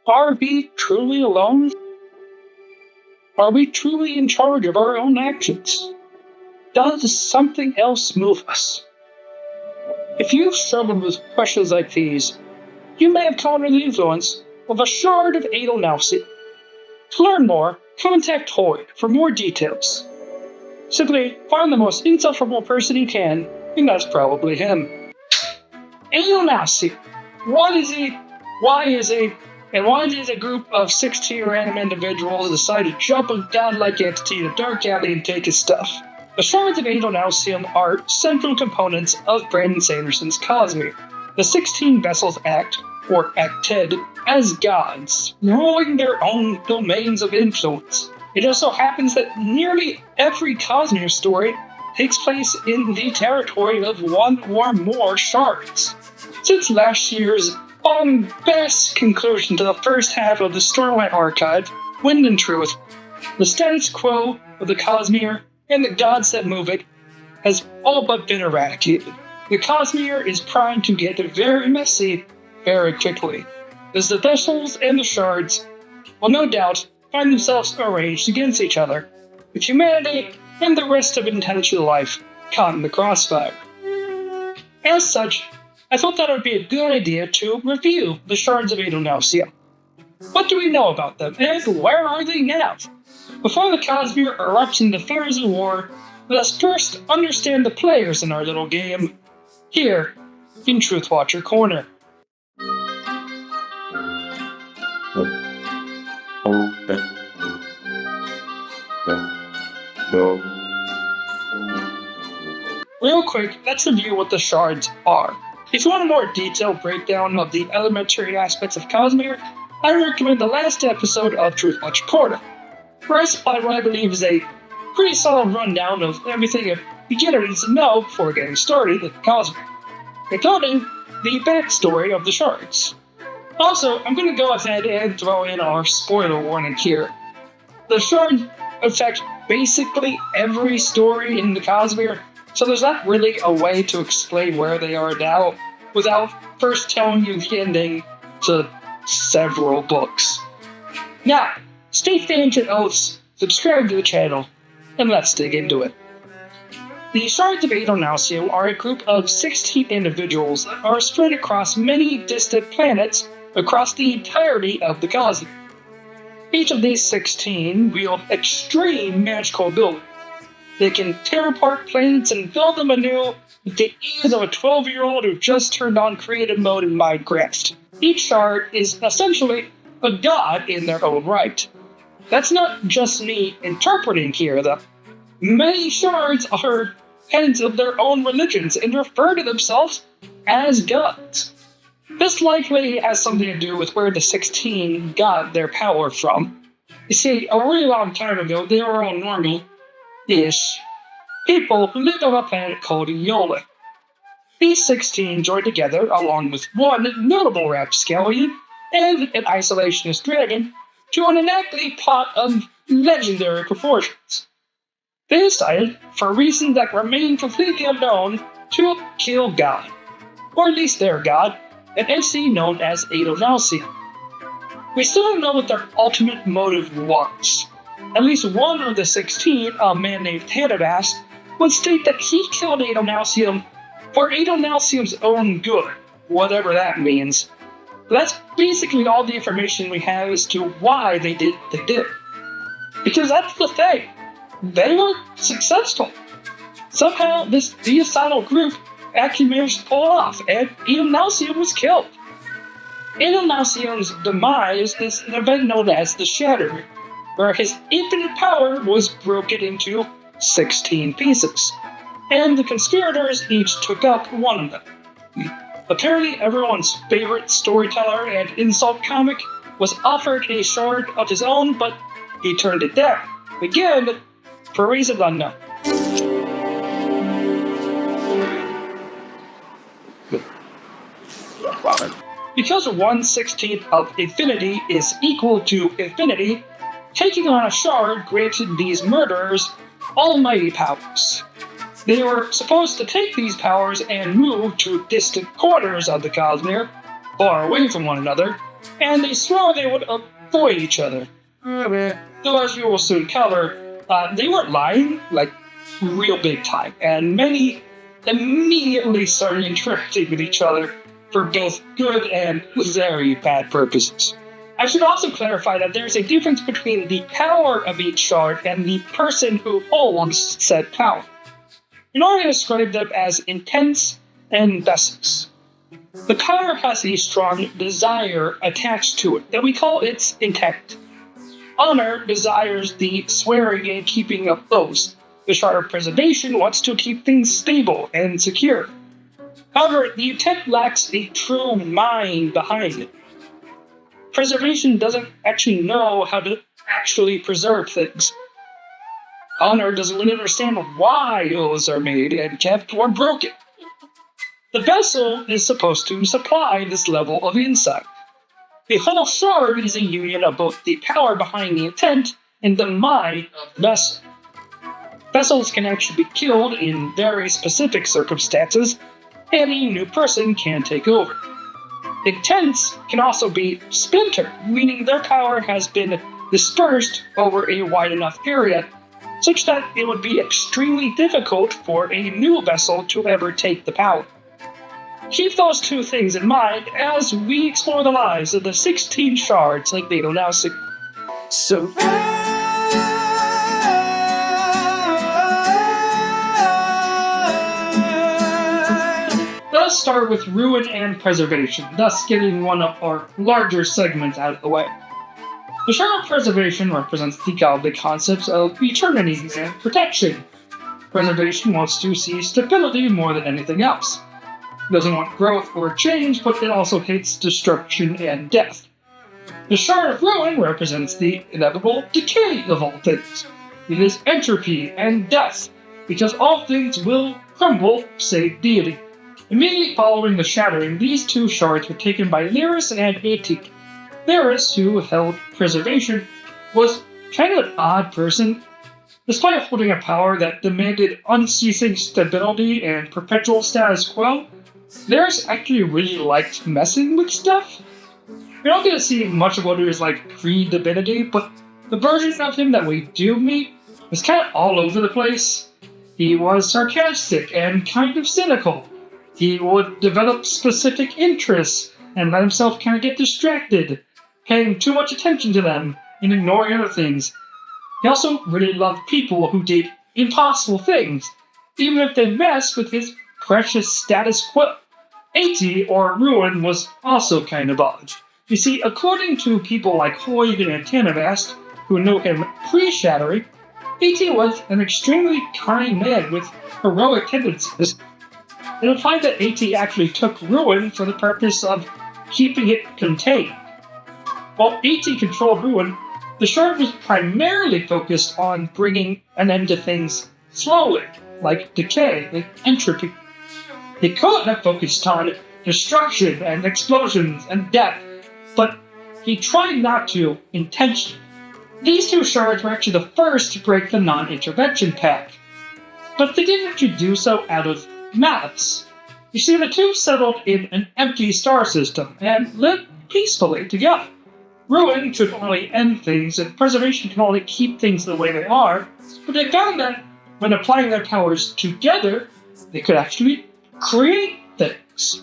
Are we truly alone? Are we truly in charge of our own actions? Does something else move us? If you've struggled with questions like these, you may have come under the influence of a shard of Adonalsium. To learn more, contact Hoyd for more details. Simply find the most insufferable person you can, and that's probably him. Adonalsium. What is it? Why is it? And why did a group of 16 random individuals decide to jump a godlike entity in a dark alley and take his stuff? The Shards of Adonalsium are central components of Brandon Sanderson's Cosmere. The 16 vessels act, or acted, as gods, ruling their own domains of influence. It also happens that nearly every Cosmere story takes place in the territory of one or more shards. Since last year's best conclusion to the first half of the Storyline Archive, Wind and Truth, the status quo of the Cosmere and the gods that move it has all but been eradicated. The Cosmere is primed to get very messy very quickly, as the vessels and the shards will no doubt find themselves arranged against each other, with humanity and the rest of intelligent life caught in the crossfire. As such, I thought that it would be a good idea to review the Shards of Adonalsium. What do we know about them, and where are they now? Before the Cosmere erupts into fires of war, let us first understand the players in our little game, here in Truth Watcher Corner. Real quick, let's review what the Shards are. If you want a more detailed breakdown of the elementary aspects of Cosmere, I recommend the last episode of Truth Watcher Corner, where I supply what I believe is a pretty solid rundown of everything a beginner needs to know before getting started with Cosmere, including the backstory of the Shards. Also, I'm going to go ahead and throw in our spoiler warning here. The Shards affect basically every story in the Cosmere, so there's not really a way to explain where they are now without first telling you the ending to several books. Now, state the ancient oaths, subscribe to the channel, and let's dig into it. The Shards of Adonalsium are a group of 16 individuals that are spread across many distant planets across the entirety of the Cosmere. Each of these 16 wield extreme magical ability. They can tear apart planets and build them anew with the ease of a 12-year-old who just turned on creative mode in Minecraft. Each shard is essentially a god in their own right. That's not just me interpreting here, though. Many shards are heads of their own religions and refer to themselves as gods. This likely has something to do with where the 16 got their power from. You see, a really long time ago, they were all normal-ish people who lived on a planet called Yola. These 16 joined together along with one notable rapscallion and an isolationist dragon to enact a plot of legendary proportions. They decided, for reasons that remain completely unknown, to kill God, or at least their god, an entity known as Adonalsium. We still don't know what their ultimate motive was. At least one of the 16, a man named Tanabas, would state that he killed Adonalsium for Adonalsium's own good, whatever that means. But that's basically all the information we have as to why they did what they did. Because that's the thing. They were successful. Somehow this deicidal group actually managed to pull it off, and Adonalsium was killed. Adonalsium's demise is an event known as the Shatter, where his infinite power was broken into 16 pieces, and the conspirators each took up one of them. Apparently everyone's favorite storyteller and insult comic was offered a shard of his own, but he turned it down. Again, for reasons unknown. Because 1/16 of infinity is equal to infinity, taking on a shard granted these murderers almighty powers. They were supposed to take these powers and move to distant corners of the Cosmere, far away from one another, and they swore they would avoid each other. Though, as we will soon cover, they weren't lying, like real big time, and many immediately started interacting with each other for both good and very bad purposes. I should also clarify that there's a difference between the power of each shard and the person who holds said power. In order to describe them as intents and vessels. The power has a strong desire attached to it that we call its intent. Honor desires the swearing and keeping of oaths. The Shard of Preservation wants to keep things stable and secure. However, the intent lacks a true mind behind it. Preservation doesn't actually know how to actually preserve things. Honor doesn't really understand why oaths are made and kept or broken. The vessel is supposed to supply this level of insight. The whole shard is a union of both the power behind the intent and the mind of the vessel. Vessels can actually be killed in very specific circumstances, and a new person can take over. Intents can also be splintered, meaning their power has been dispersed over a wide enough area, such that it would be extremely difficult for a new vessel to ever take the power. Keep those two things in mind as we explore the lives of the 16 shards like Adonalsium. So, let's start with Ruin and Preservation, thus getting one of our larger segments out of the way. The Shard of Preservation represents the godly concepts of eternity and protection. Preservation wants to see stability more than anything else. It doesn't want growth or change, but it also hates destruction and death. The Shard of Ruin represents the inevitable decay of all things. It is entropy and death, because all things will crumble, save deity. Immediately following the shattering, these two shards were taken by Lyris and At. Lyris, who held Preservation, was kind of an odd person. Despite holding a power that demanded unceasing stability and perpetual status quo, Lyris actually really liked messing with stuff. We don't get to see much of what he was like pre-divinity, but the version of him that we do meet was kind of all over the place. He was sarcastic and kind of cynical. He would develop specific interests and let himself kind of get distracted, paying too much attention to them and ignoring other things. He also really loved people who did impossible things, even if they messed with his precious status quo. At, or Ruin, was also kind of odd. You see, according to people like Hoyd and Tanavast, who knew him pre-shattering, At was an extremely kind man with heroic tendencies. You'll find that At actually took Ruin for the purpose of keeping it contained. While At controlled Ruin, the Shard was primarily focused on bringing an end to things slowly, like decay and entropy. He could have focused on destruction and explosions and death, but he tried not to intentionally. These two shards were actually the first to break the non-intervention pact, but they didn't actually do so out of malice. You see, the two settled in an empty star system and lived peacefully together. Ruin could only end things, and Preservation can only keep things the way they are, but they found that when applying their powers together, they could actually create things.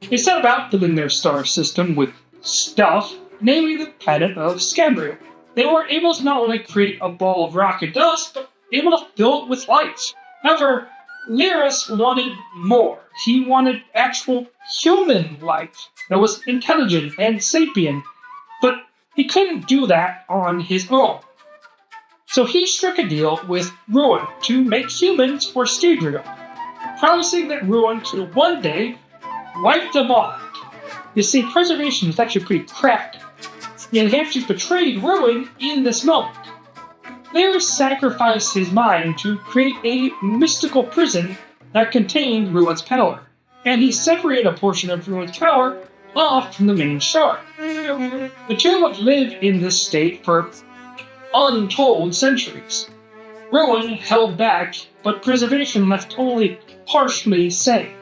They set about filling their star system with stuff, namely the planet of Scandria. They were able to not only create a ball of rock and dust, but able to fill it with light. However, Lyris wanted more. He wanted actual human life that was intelligent and sapient, but he couldn't do that on his own. So he struck a deal with Ruin to make humans for Scandria, promising that Ruin could one day wipe them all. You see, Preservation is actually pretty crafty, and he actually betrayed Ruin in this moment. Lyris sacrificed his mind to create a mystical prison that contained Ruin's power, and he separated a portion of Ruin's power off from the main shard. The two would live in this state for untold centuries. Ruin held back, but Preservation left only partially sane.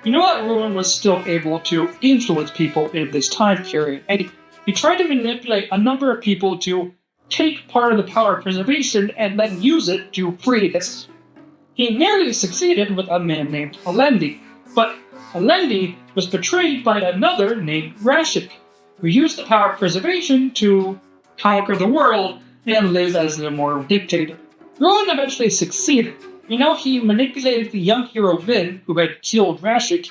You know that Ruin was still able to influence people in this time period, and he tried to manipulate a number of people to take part of the power of preservation and then use it to free this. He nearly succeeded with a man named Alendi, but Alendi was betrayed by another named Rashik, who used the power of preservation to conquer the world and live as an immortal dictator. Ruin eventually succeeded. He manipulated the young hero Vin, who had killed Rashik,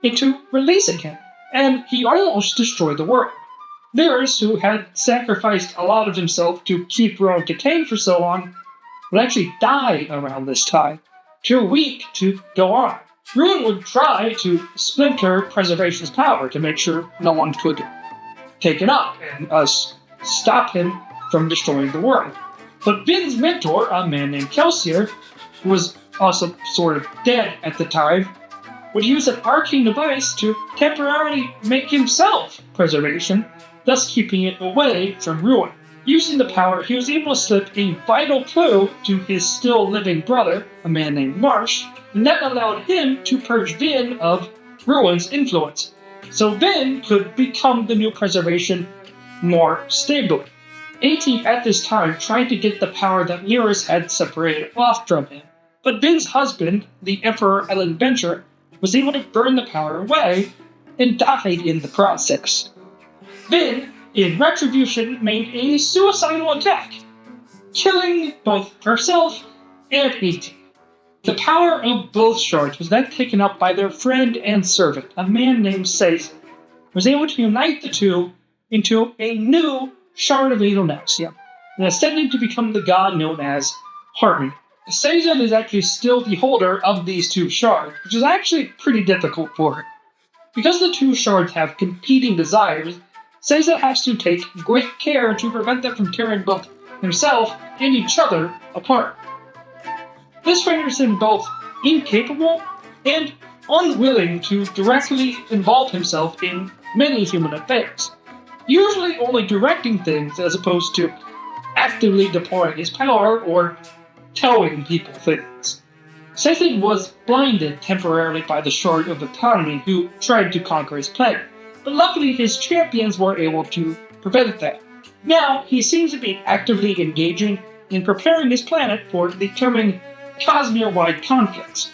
into releasing him, and he almost destroyed the world. Varys, who had sacrificed a lot of himself to keep Ruin contained for so long, would actually die around this time, too weak to go on. Ruin would try to splinter preservation's power to make sure no one could take it up and stop him from destroying the world. But Vin's mentor, a man named Kelsier, who was also sort of dead at the time, would use an arcane device to temporarily make himself preservation, thus keeping it away from Ruin. Using the power, he was able to slip a vital clue to his still living brother, a man named Marsh, and that allowed him to purge Vin of Ruin's influence, so Vin could become the new preservation more stably. A.T. at this time tried to get the power that Lyris had separated off from him, but Vin's husband, the Emperor Ellen Venture, was able to burn the power away and died in the process. Vin, in retribution, made a suicidal attack, killing both herself and A.T. The power of both shards was then taken up by their friend and servant, a man named Sazed, who was able to unite the two into a new shard of Adonalsium, and ascended to become the god known as Harmony. Sazed is actually still the holder of these two shards, which is actually pretty difficult for her. Because the two shards have competing desires, Sazed has to take great care to prevent them from tearing both himself and each other apart. This renders him both incapable and unwilling to directly involve himself in many human affairs, usually only directing things as opposed to actively deploying his power or telling people things. Sazed was blinded temporarily by the Shard of Autonomy, who tried to conquer his planet, but luckily his champions were able to prevent that. Now, he seems to be actively engaging in preparing his planet for the coming Cosmere-wide conflicts,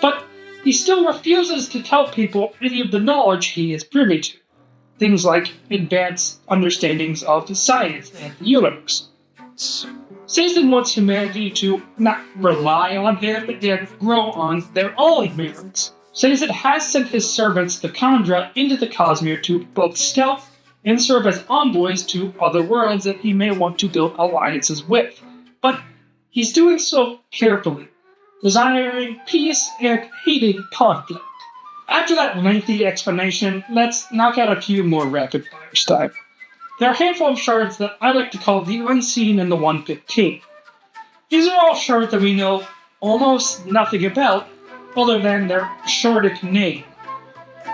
but he still refuses to tell people any of the knowledge he is privy to, things like advanced understandings of the science and the universe. Sazed wants humanity to not rely on him and grow on their own merits. Sazed has sent his servants, the Kandra, into the Cosmere to both stealth and serve as envoys to other worlds that he may want to build alliances with. But he's doing so carefully, desiring peace and hating conflict. After that lengthy explanation, let's knock out a few more rapid fires time. There are a handful of shards that I like to call the Unseen and the 115. These are all shards that we know almost nothing about, other than their Shardic name.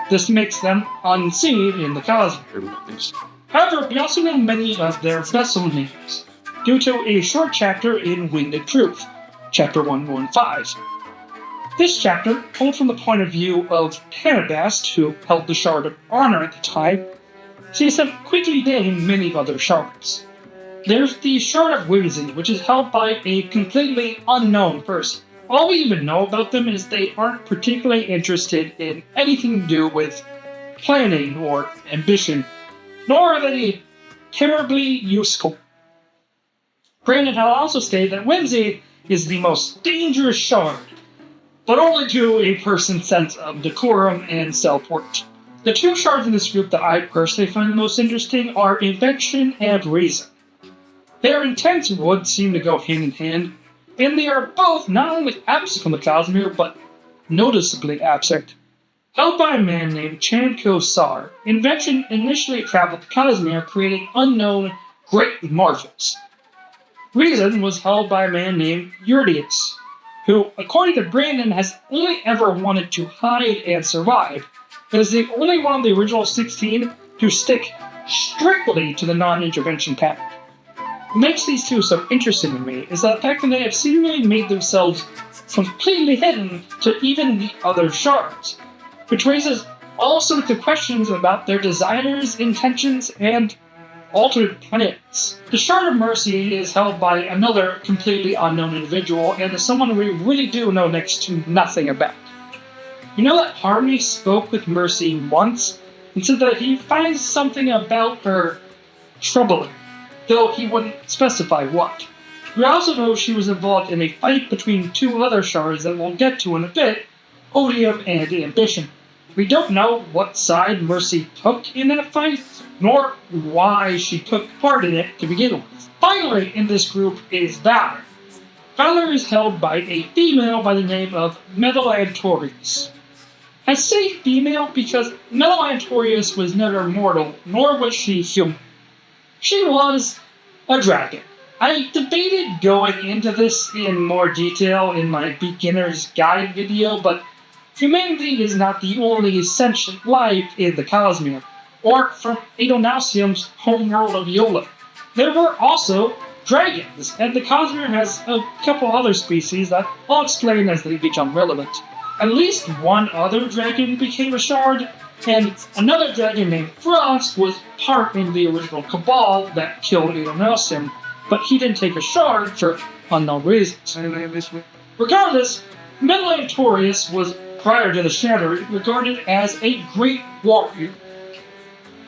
This makes them unseen in the Cosmere movies. However, we also know many of their vessel names, due to a short chapter in Winged Truth, Chapter 115. This chapter, told from the point of view of Tanabast, who held the Shard of Honor at the time, sees him quickly name many other shards. There's the Shard of Whimsy, which is held by a completely unknown person. All we even know about them is they aren't particularly interested in anything to do with planning or ambition, nor are they terribly useful. Brandon had also stated that Whimsy is the most dangerous shard, but only to a person's sense of decorum and self-worth. The two shards in this group that I personally find the most interesting are Invention and Reason. Their intents would seem to go hand in hand, and they are both not only absent from the Cosmere, but noticeably absent. Held by a man named Chanko Sar, Invention initially traveled to Cosmere, creating unknown great marvels. Reason was held by a man named Urdius, who, according to Brandon, has only ever wanted to hide and survive, and is the only one of the original 16 to stick strictly to the non-intervention path. What makes these two so interesting to me is the fact that they have seemingly made themselves completely hidden to even the other shards. which raises all sorts of questions about their desires, intentions, and alternate plans. The Shard of Mercy is held by another completely unknown individual and is someone we really do know next to nothing about. You know that Harmony spoke with Mercy once and said that he finds something about her troubling, though he wouldn't specify what. We also know she was involved in a fight between two other shards that we'll get to in a bit, Odium and Ambition. We don't know what side Mercy took in that fight, nor why she took part in it to begin with. Finally, in this group is Valor. Valor is held by a female by the name of Landon-Core. I say female because Landon-Core was never mortal, nor was she human. She was a dragon. I debated going into this in more detail in my beginner's guide video, but humanity is not the only sentient life in the Cosmere, or from Adonalsium's homeworld of Yola. There were also dragons, and the Cosmere has a couple other species that I'll explain as they become relevant. At least one other dragon became a shard, and another dragon named Frost was part in the original cabal that killed Adonalsium, but he didn't take a shard for unknown reasons. Regardless, Landon-Core was, prior to the Shattering, regarded as a great warrior.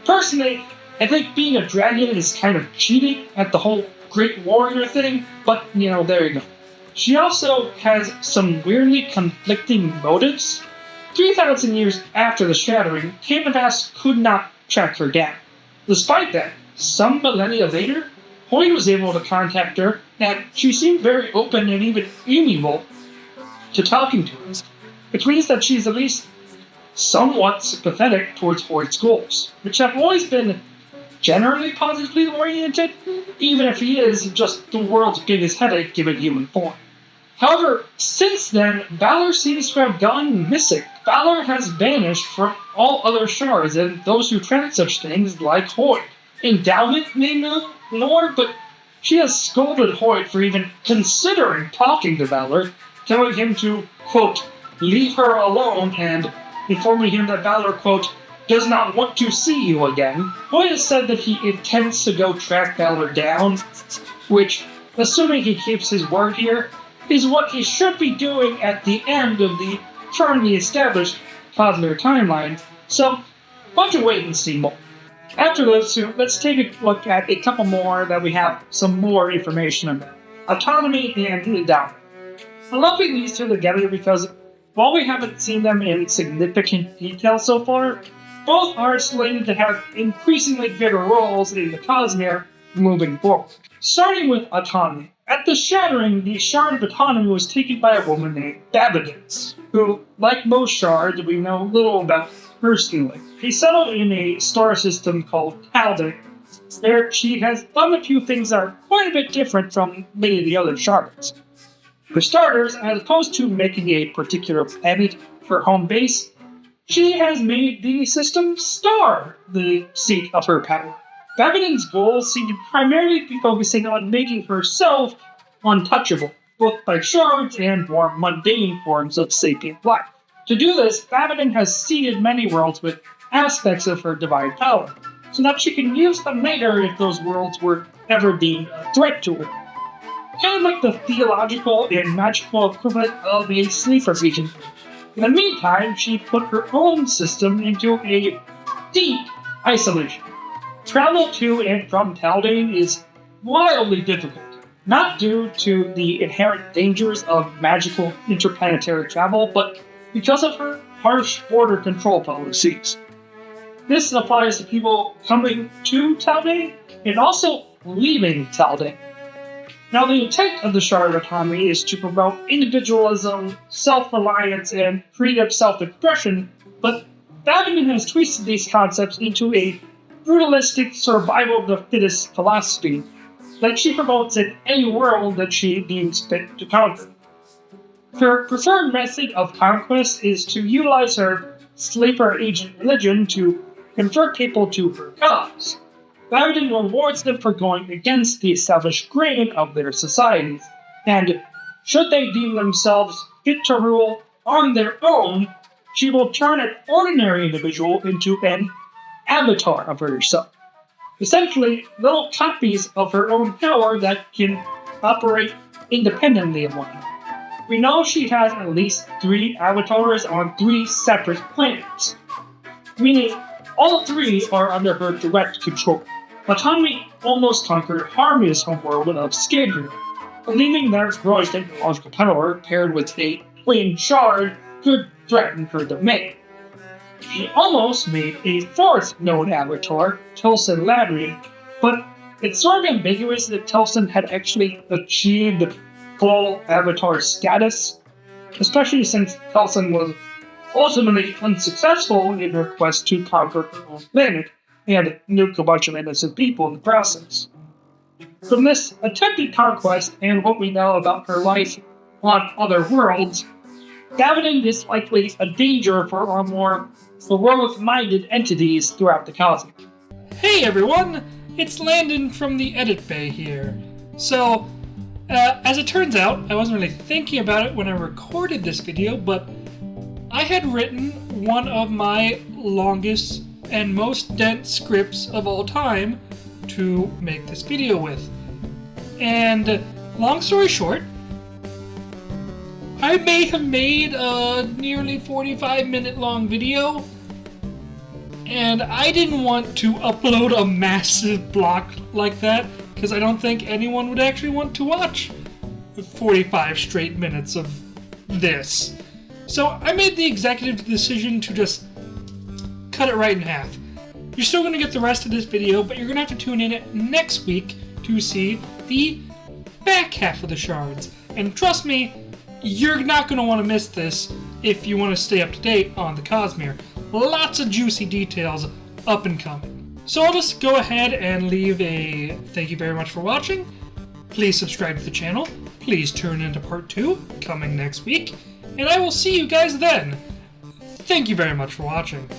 Personally, I think being a dragon is kind of cheating at the whole great warrior thing, but there you go. She also has some weirdly conflicting motives. 3,000 years after the Shattering, Canvas could not track her down. Despite that, some millennia later, Hoyd was able to contact her, and she seemed very open and even amiable to talking to us, which means that she's at least somewhat sympathetic towards Hoyd's goals, which have always been generally positively oriented, even if he is just the world's biggest headache given human form. However, since then, Valor seems to have gone missing. Valor has vanished from all other shards and those who track such things like Hoyd. Endowment may know more, but she has scolded Hoyd for even considering talking to Valor, telling him to, quote, leave her alone, and informing him that Valor, quote, does not want to see you again. Hoyd has said that he intends to go track Valor down, which, assuming he keeps his word here, is what he should be doing at the end of the currently established Cosmere timeline, so why don't you wait and see more. After those two, let's take a look at a couple more that we have some more information about. Autonomy and Endowment. I'm lumping these two together because while we haven't seen them in significant detail so far, both are slated to have increasingly bigger roles in the Cosmere moving forward. Starting with Autonomy. At the Shattering, the Shard of Autonomy was taken by a woman named Babidance, who, like most shards, we know little about personally. She settled in a star system called Talden, where she has done a few things that are quite a bit different from many of the other shards. For starters, as opposed to making a particular planet for home base, she has made the system star the seat of her power. Babinon's goals seem to primarily be focusing on making herself untouchable, both by shards and more mundane forms of sapient life. To do this, Babinon has seeded many worlds with aspects of her divine power, so that she can use them later if those worlds were ever deemed a threat to her. Kind of like the theological and magical equivalent of a sleeper region. In the meantime, she put her own system into a deep isolation. Travel to and from Taldane is wildly difficult, not due to the inherent dangers of magical interplanetary travel, but because of her harsh border control policies. This applies to people coming to Taldane and also leaving Taldane. Now, the intent of the Shard of Autonomy is to promote individualism, self-reliance, and freedom of self-expression, but Babinon has twisted these concepts into a brutalistic survival of the fittest philosophy that she promotes in any world that she deems fit to conquer. Her preferred method of conquest is to utilize her sleeper agent religion to convert people to her cause. Landon rewards them for going against the established grain of their societies, and should they deem themselves fit to rule on their own, she will turn an ordinary individual into an avatar of herself. Essentially, little copies of her own power that can operate independently of one another. We know she has at least 3 avatars on 3 separate planets, meaning all 3 are under her direct control. Autonomy almost conquered Harmony's homeworld of Scabrium, believing that growing technological power paired with a twin shard could threaten her domain. She almost made a 4th known avatar, Tilson Ladry, but it's sort of ambiguous that Tilson had actually achieved full avatar status, especially since Tilson was ultimately unsuccessful in her quest to conquer her own planet and nuke a bunch of innocent people in the process. From this attempted conquest and what we know about her life on other worlds, Gavin is likely a danger for our more heroic-minded entities throughout the cosmos. Hey everyone, it's Landon from the Edit Bay here. So, as it turns out, I wasn't really thinking about it when I recorded this video, but I had written one of my longest and most dense scripts of all time to make this video with. And long story short, I may have made a nearly 45-minute long video, and I didn't want to upload a massive block like that because I don't think anyone would actually want to watch 45 straight minutes of this. So I made the executive decision to just cut it right in half. You're still going to get the rest of this video, but you're going to have to tune in next week to see the back half of the Shards. And trust me, you're not going to want to miss this if you want to stay up to date on the Cosmere. Lots of juicy details up and coming. So I'll just go ahead and leave a thank you very much for watching. Please subscribe to the channel. Please tune into part 2 coming next week. And I will see you guys then. Thank you very much for watching.